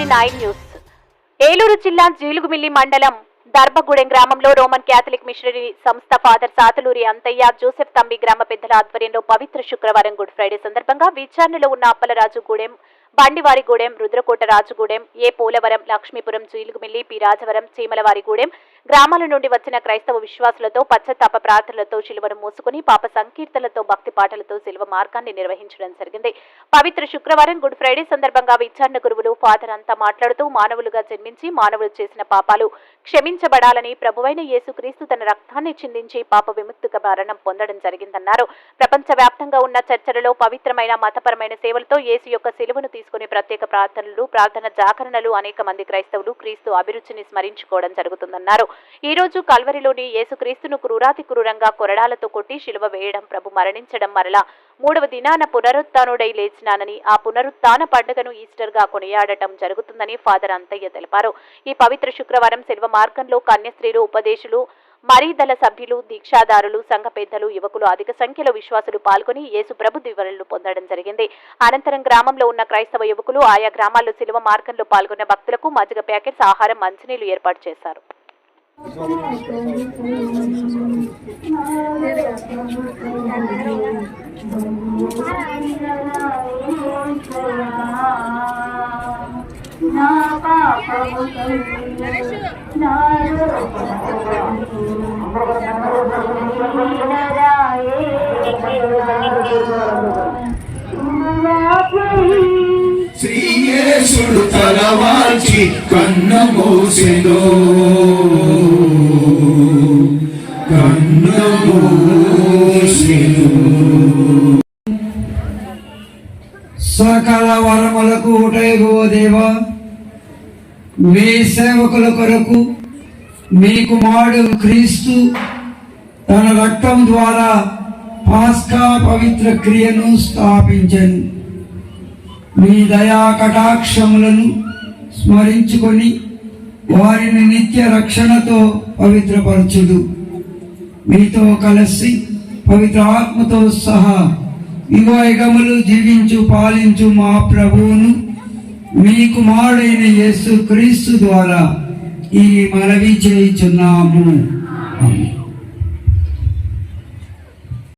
Srivani 9 news. Eluru జిల్లా జీలుగుమిల్లి మండలం దర్భగూడెం గ్రామంలో రోమన్ క్యాథలిక్ మిషనరీ సంస్థ ఫాదర్ సాతులూరి అంతయ్య జోసెఫ్ తంబి గ్రామ పెద్దల ఆధ్వర్యంలో పవిత్ర శుక్రవారం గుడ్ ఫ్రైడే సందర్భంగా విచారణలో ఉన్న అప్పలరాజుగూడెం, బండివారిగూడెం, రుద్రకోట రాజుగూడెం, ఏ పోలవరం, లక్ష్మీపురం, జీలుగుమిల్లి, పి రాజవరం, చీమలవారిగూడెం గ్రామాల నుండి వచ్చిన క్రైస్తవ విశ్వాసులతో పశ్చాత్తాప ప్రార్థనలతో శిలువను మోసుకుని పాప సంకీర్తనలతో భక్తి పాటలతో శిలువ మార్గాన్ని నిర్వహించడం జరిగింది. పవిత్ర శుక్రవారం గుడ్ ఫ్రైడే సందర్భంగా విచారణ గురువులు ఫాదర్ అంతా మాట్లాడుతూ మానవులుగా జన్మించి మానవులు చేసిన పాపాలు క్షమించబడాలని ప్రభువైన యేసుక్రీస్తు తన రక్తాన్ని చిందించి పాప విముక్తిక మరణం పొందడం జరిగిందన్నారు. ప్రపంచ వ్యాప్తంగా ఉన్న చర్చలలో పవిత్రమైన మతపరమైన సేవలతో యేసు యొక్క శిలువను తీసుకుని ప్రత్యేక ప్రార్థనలు, ప్రార్థన జాగరణలు అనేక మంది క్రైస్తవులు క్రీస్తు అభిరుచిని స్మరించుకోవడం జరుగుతుందన్నారు. ఈ రోజు కల్వరిలోని యేసుక్రీస్తును క్రూరాతి క్రూరంగా కొరడాలతో కొట్టి శిలువ వేయడం, ప్రభు మరణించడం, మరలా 3వ దినాన పునరుత్థానుడై లేచినానని ఆ పునరుత్థాన పండుగను ఈస్టర్ గా కొనియాడటం జరుగుతుందని ఫాదర్ అంతయ్య తెలిపారు. ఈ పవిత్ర శుక్రవారం శిల్వ మార్గంలో కన్యస్త్రీలు, ఉపదేశులు, మరీదల సభ్యులు, దీక్షాదారులు, సంఘ పెద్దలు, యువకులు అధిక సంఖ్యలో విశ్వాసులు పాల్గొని యేసు ప్రభు దివ్వెనలు పొందడం జరిగింది. అనంతరం గ్రామంలో ఉన్న క్రైస్తవ యువకులు ఆయా గ్రామాల్లో శిలువ మార్గంలో పాల్గొన్న భక్తులకు మజ్జిగ ప్యాకెట్స్, ఆహారం, మంచినీళ్లు ఏర్పాటు చేశారు. శ్రీయేసుడు తలవాల్చి కన్ను మూసెను, కన్ను మూసెను. సకల వరములకు ఊటయగో దేవా, మీ సేవకుల కొరకు మీ కుమారుడు క్రీస్తు తన రక్తం ద్వారా పాస్కా పవిత్ర క్రియను స్థాపించను. మీ దయా కటాక్షములను స్మరించుకొని వారిని నిత్య రక్షణతో పవిత్రపరచుడు. మీతో కలిసి పవిత్ర ఆత్మతో సహా యుగయుగములు జీవించు పాలించు మా ప్రభువును మీ కుమారుడైన యేసు క్రీస్తు ద్వారా ఈ మనవి చేయుచున్నాము.